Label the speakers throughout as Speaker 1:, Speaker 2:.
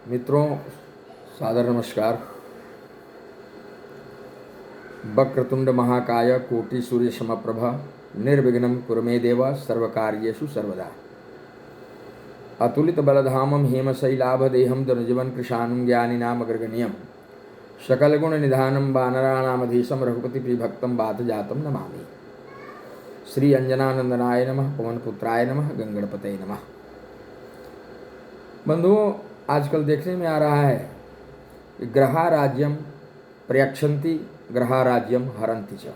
Speaker 1: मित्रों, सादर नमस्कार। वक्रतुंड महाकाय कोटि सूर्य समप्रभ निर्विघ्नं कुरु मे देव सर्वकार्येषु सर्वदा। अतुलित बलधामं हेमशैलाभदेहं धनुजवन् कृशानं ज्ञानिनामग्रगण्यं सकलगुण निधानं वानराणामधीशं रघुपतिप्रियभक्तं वातजातं नमामि। श्री अंजनानंदनाय नमः, पवनपुत्राय नमः, गंगणपतये नमः। बंधुओं, आजकल देखने में आ रहा है कि ग्रहा राज्यम प्रयक्षन्ति ग्रहा राज्यम हरन्ति च।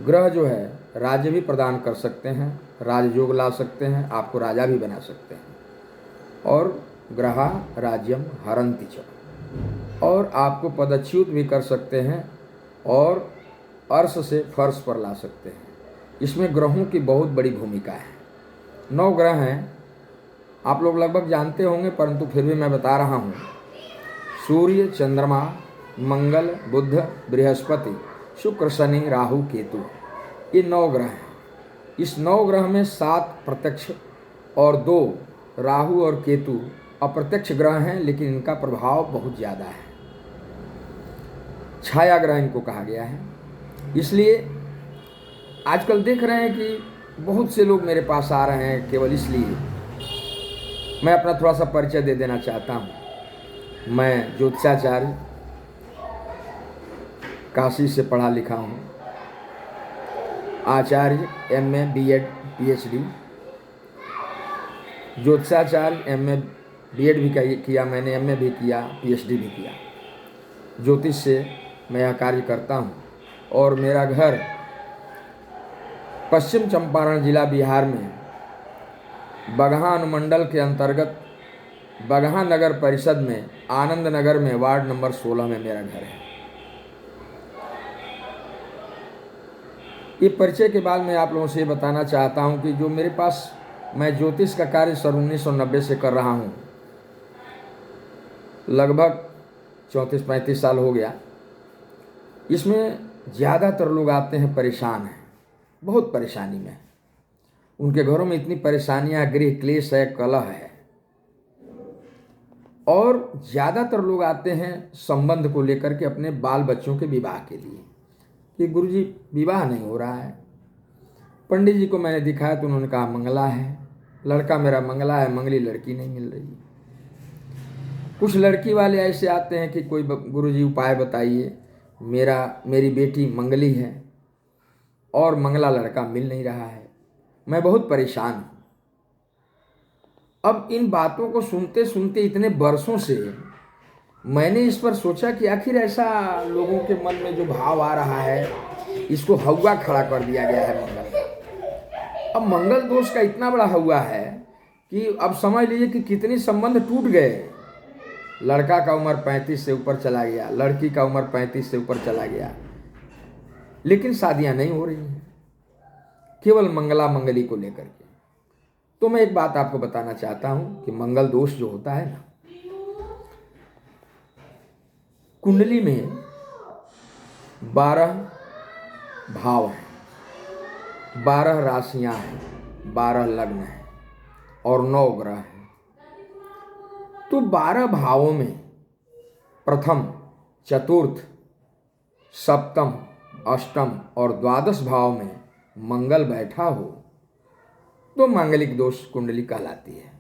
Speaker 1: ग्रह जो है राज्य भी प्रदान कर सकते हैं, राजयोग ला सकते हैं, आपको राजा भी बना सकते हैं, और ग्रहा राज्यम हरन्ति च, और आपको पदच्युत भी कर सकते हैं और अर्श से फर्श पर ला सकते हैं। इसमें ग्रहों की बहुत बड़ी भूमिका है। 9 ग्रह हैं, आप लोग लगभग जानते होंगे, परंतु फिर भी मैं बता रहा हूँ। सूर्य, चंद्रमा, मंगल, बुध, बृहस्पति, शुक्र, शनि, राहु, केतु, ये 9 ग्रह हैं। इस 9 ग्रह में 7 प्रत्यक्ष और 2 राहु और केतु अप्रत्यक्ष ग्रह हैं, लेकिन इनका प्रभाव बहुत ज़्यादा है। छाया ग्रह इनको कहा गया है। इसलिए आजकल देख रहे हैं कि बहुत से लोग मेरे पास आ रहे हैं केवल इसलिए। मैं अपना थोड़ा सा परिचय दे देना चाहता हूँ। मैं ज्योतिषाचार्य, काशी से पढ़ा लिखा हूँ, आचार्य, MA, BEd, PhD, ज्योतिषाचार्य, MA, BEd भी किया मैंने, MA भी किया, PhD भी किया। ज्योतिष से मैं यह कार्य करता हूँ और मेरा घर पश्चिम चंपारण जिला बिहार में बगहा अनुमंडल के अंतर्गत बगहा नगर परिषद में आनंद नगर में वार्ड नंबर 16 में मेरा घर है। ये परिचय के बाद मैं आप लोगों से बताना चाहता हूं कि जो मेरे पास, मैं ज्योतिष का कार्य सन 1990 से कर रहा हूं, लगभग 34-35 साल हो गया। इसमें ज़्यादातर लोग आते हैं परेशान हैं, बहुत परेशानी में। उनके घरों में इतनी परेशानियां, गृह क्लेश है, कलह है, और ज़्यादातर लोग आते हैं संबंध को लेकर के अपने बाल बच्चों के विवाह के लिए कि गुरुजी विवाह नहीं हो रहा है। पंडित जी को मैंने दिखाया तो उन्होंने कहा मंगला है, लड़का मेरा मंगला है, मंगली लड़की नहीं मिल रही। कुछ लड़की वाले ऐसे आते हैं कि कोई गुरुजी उपाय बताइए, मेरी बेटी मंगली है और मंगला लड़का मिल नहीं रहा है, मैं बहुत परेशान हूँ। अब इन बातों को सुनते सुनते इतने वर्षों से मैंने इस पर सोचा कि आखिर ऐसा लोगों के मन में जो भाव आ रहा है, इसको हौवा खड़ा कर दिया गया है मंगल। अब मंगल दोष का इतना बड़ा हौवा है कि अब समझ लीजिए कि कितने संबंध टूट गए। लड़का का उम्र 35 से ऊपर चला गया, लड़की का उम्र 35 से ऊपर चला गया, लेकिन शादियां नहीं हो रही हैं, केवल मंगला मंगली को लेकर के। तो मैं एक बात आपको बताना चाहता हूं कि मंगल दोष जो होता है ना, कुंडली में 12 भाव हैं, 12 राशियां हैं, 12 लग्न हैं और 9 ग्रह हैं। तो 12 भावों में प्रथम, चतुर्थ, सप्तम, अष्टम और द्वादश भाव में मंगल बैठा हो तो मांगलिक दोष कुंडली कहलाती है।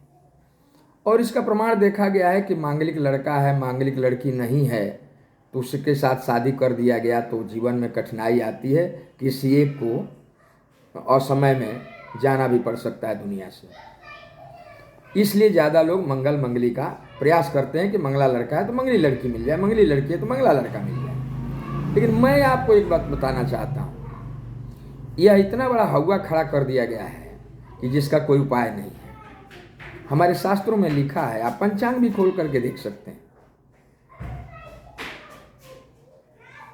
Speaker 1: और इसका प्रमाण देखा गया है कि मांगलिक लड़का है, मांगलिक लड़की नहीं है, तो उसके साथ शादी कर दिया गया तो जीवन में कठिनाई आती है, किसी एक को असमय में जाना भी पड़ सकता है दुनिया से। इसलिए ज़्यादा लोग मंगल मंगली का प्रयास करते हैं कि मंगला लड़का है तो मंगली लड़की मिल जाए, मंगली लड़की है तो मंगला लड़का मिल जाए। लेकिन मैं आपको एक बात बताना चाहता हूँ, यह इतना बड़ा हौवा खड़ा कर दिया गया है कि जिसका कोई उपाय नहीं है। हमारे शास्त्रों में लिखा है, आप पंचांग भी खोल करके देख सकते हैं,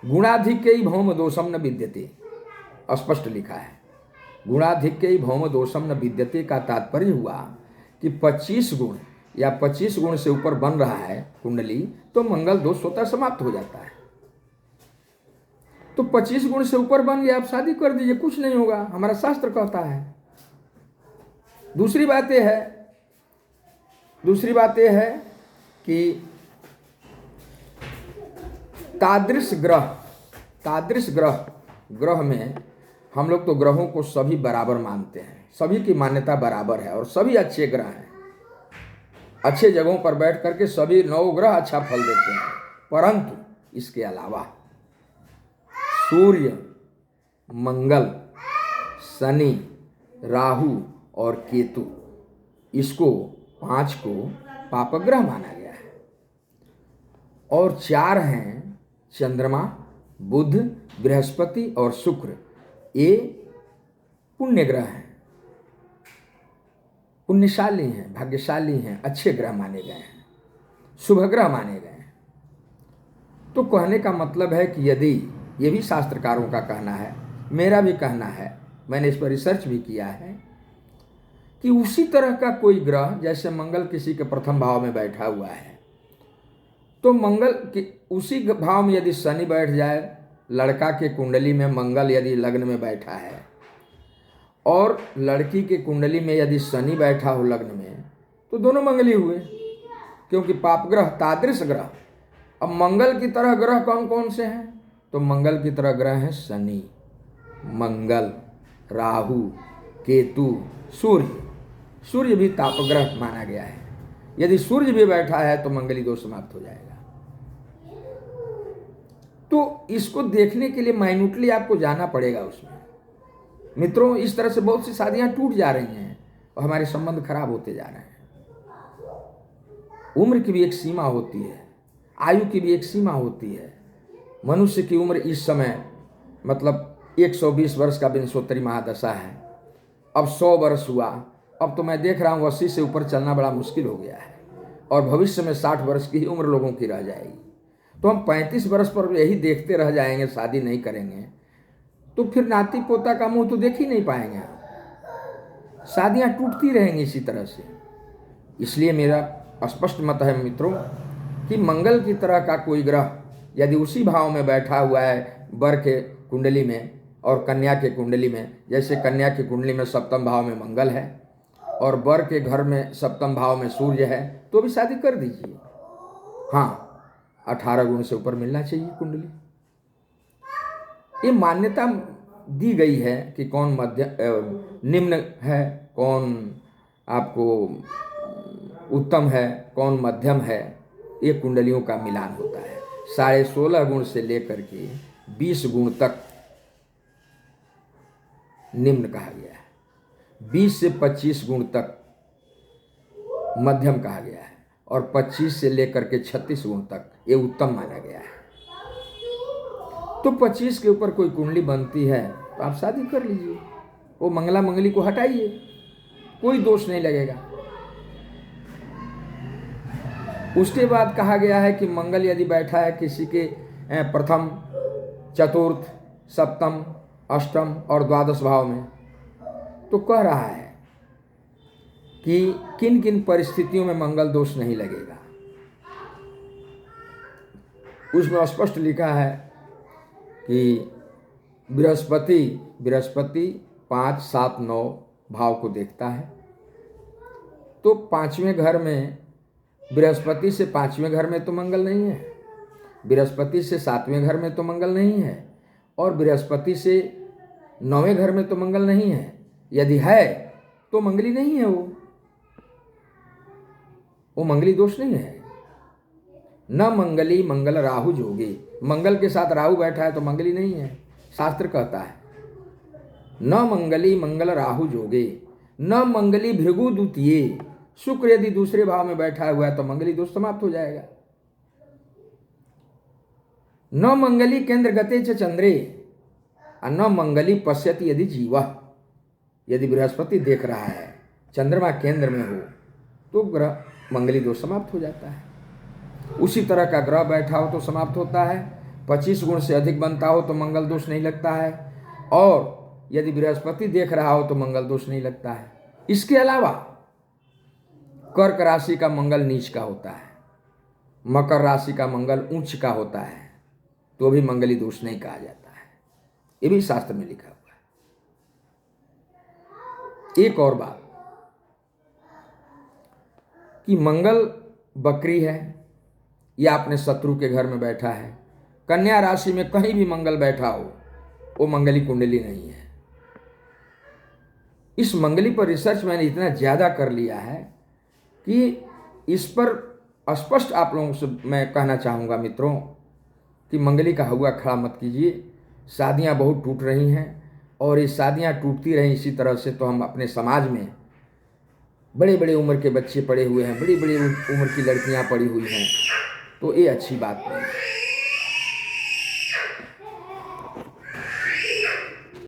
Speaker 1: गुणाधिक्य भौम दोषम न विद्यते, स्पष्ट लिखा है। गुणाधिक्य भौम दोषम न विद्यते का तात्पर्य हुआ कि 25 गुण या 25 गुण से ऊपर बन रहा है कुंडली तो मंगल दोष स्वतः समाप्त हो जाता है। तो 25 गुण से ऊपर बन गया, आप शादी कर दीजिए, कुछ नहीं होगा, हमारा शास्त्र कहता है। दूसरी बात यह है कि तादृश ग्रह में हम लोग तो ग्रहों को सभी बराबर मानते हैं, सभी की मान्यता बराबर है और सभी अच्छे ग्रह हैं। अच्छे जगहों पर बैठ करके सभी 9 ग्रह अच्छा फल देते हैं, परंतु इसके अलावा सूर्य, मंगल, शनि, राहु और केतु, इसको 5 को पापग्रह माना गया है। और 4 हैं चंद्रमा, बुध, बृहस्पति और शुक्र, ये पुण्य ग्रह हैं, पुण्यशाली हैं, भाग्यशाली हैं, अच्छे ग्रह माने गए हैं, शुभ ग्रह माने गए हैं। तो कहने का मतलब है कि यदि, ये भी शास्त्रकारों का कहना है, मेरा भी कहना है, मैंने इस पर रिसर्च भी किया है, कि उसी तरह का कोई ग्रह, जैसे मंगल किसी के प्रथम भाव में बैठा हुआ है, तो मंगल के उसी भाव में यदि शनि बैठ जाए, लड़का के कुंडली में मंगल यदि लग्न में बैठा है और लड़की के कुंडली में यदि शनि बैठा हो लग्न में, तो दोनों मंगली हुए, क्योंकि पाप ग्रह तादृश ग्रह। अब मंगल की तरह ग्रह कौन कौन से हैं? तो मंगल की तरह ग्रह हैं शनि, मंगल, राहु, केतु, सूर्य। सूर्य भी तापग्रह माना गया है। यदि सूर्य भी बैठा है तो मंगली दोष समाप्त हो जाएगा। तो इसको देखने के लिए माइन्यूटली आपको जाना पड़ेगा उसमें। मित्रों, इस तरह से बहुत सी शादियां टूट जा रही हैं और हमारे संबंध खराब होते जा रहे हैं। उम्र की भी एक सीमा होती है, आयु की भी एक सीमा होती है। मनुष्य की उम्र इस समय मतलब 120 वर्ष का विंशोत्तरी महादशा है। अब 100 वर्ष हुआ, अब तो मैं देख रहा हूँ 80 से ऊपर चलना बड़ा मुश्किल हो गया है और भविष्य में 60 वर्ष की ही उम्र लोगों की रह जाएगी। तो हम 35 वर्ष पर यही देखते रह जाएंगे, शादी नहीं करेंगे, तो फिर नाती पोता का मुंह तो देख ही नहीं पाएंगे। शादियां टूटती रहेंगी इसी तरह से। इसलिए मेरा स्पष्ट मत है मित्रों कि मंगल की तरह का कोई ग्रह यदि उसी भाव में बैठा हुआ है वर के कुंडली में और कन्या के कुंडली में, जैसे कन्या की कुंडली में सप्तम भाव में मंगल है और वर के घर में सप्तम भाव में सूर्य है, तो भी शादी कर दीजिए। हाँ, 18 गुण से ऊपर मिलना चाहिए कुंडली। ये मान्यता दी गई है कि कौन मध्य निम्न है, कौन आपको उत्तम है, कौन मध्यम है। ये कुंडलियों का मिलान होता है। 16.5 गुण से लेकर के 20 गुण तक निम्न कहा गया है, 20 से 25 गुण तक मध्यम कहा गया है और 25 से लेकर के 36 गुण तक ये उत्तम माना गया है। तो 25 के ऊपर कोई कुंडली बनती है तो आप शादी कर लीजिए, वो मंगला मंगली को हटाइए, कोई दोष नहीं लगेगा। उसके बाद कहा गया है कि मंगल यदि बैठा है किसी के प्रथम, चतुर्थ, सप्तम, अष्टम और द्वादश भाव में, तो कह रहा है कि किन किन परिस्थितियों में मंगल दोष नहीं लगेगा। उसमें स्पष्ट लिखा है कि बृहस्पति 5, 7, 9 भाव को देखता है। तो 5वें घर में, बृहस्पति से 5वें घर में तो मंगल नहीं है, बृहस्पति से 7वें घर में तो मंगल नहीं है और बृहस्पति से 9वें घर में तो मंगल नहीं है। यदि है तो मंगली नहीं है, वो मंगली दोष नहीं है। न मंगली मंगल राहु जोगे, मंगल के साथ राहु बैठा है तो मंगली नहीं है। शास्त्र कहता है न मंगली मंगल राहु जोगे, न मंगली भृगु द्वितीय। शुक्र यदि दूसरे भाव में बैठा हुआ है तो मंगली दोष समाप्त हो जाएगा। न मंगली केंद्र गते च चंद्रे, न मंगली पश्यति यदि जीवा। यदि बृहस्पति देख रहा है, चंद्रमा केंद्र में हो, तो ग्रह मंगली दोष समाप्त हो जाता है। उसी तरह का ग्रह बैठा हो तो समाप्त होता है। 25 गुण से अधिक बनता हो तो मंगल दोष नहीं लगता है और यदि बृहस्पति देख रहा हो तो मंगल दोष नहीं लगता है। इसके अलावा कर्क राशि का मंगल नीच का होता है, मकर राशि का मंगल उच्च का होता है, तो भी मंगली दोष नहीं कहा जाता है। ये भी शास्त्र में लिखा हुआ है। एक और बात कि मंगल बकरी है या अपने शत्रु के घर में बैठा है। कन्या राशि में कहीं भी मंगल बैठा हो, वो मंगली कुंडली नहीं है। इस मंगली पर रिसर्च मैंने इतना ज़्यादा कर लिया है कि इस पर स्पष्ट आप लोगों से मैं कहना चाहूँगा मित्रों कि मंगली का हुआ खड़ा मत कीजिए। शादियाँ बहुत टूट रही हैं और ये शादियाँ टूटती रहीं इसी तरह से तो हम अपने समाज में बड़े बड़े उम्र के बच्चे पड़े हुए हैं, बड़ी बड़ी उम्र की लड़कियाँ पड़ी हुई हैं, तो ये अच्छी बात नहीं है।